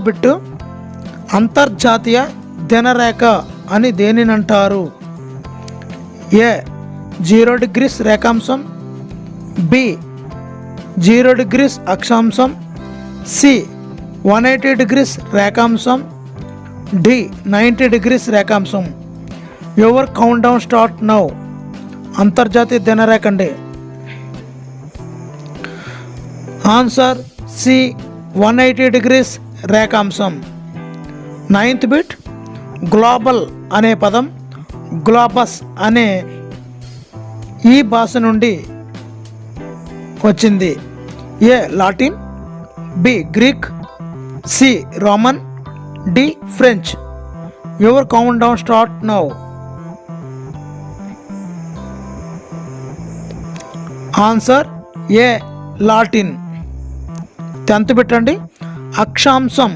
Bit, అంతర్జాతీయ దినరేఖ అని దేనినంటారు? ఏ 0 డిగ్రీస్ రేఖాంశం, బి 0 డిగ్రీస్ అక్షాంశం, సి 180 డిగ్రీస్ రేఖాంశం, డి 90 డిగ్రీస్ రేఖాంశం. Your countdown start now. అంతర్జాతీయ దినరేఖ అండి. ఆన్సర్ సి 180 డిగ్రీస్ రేఖాంశం. 9th బిట్, గ్లోబల్ అనే పదం గ్లోబస్ అనే ఈ భాష నుండి వచ్చింది. A Latin, B Greek, C Roman, D French. Your countdown start now. Answer A Latin. 10th bit అండి, అక్షాంశం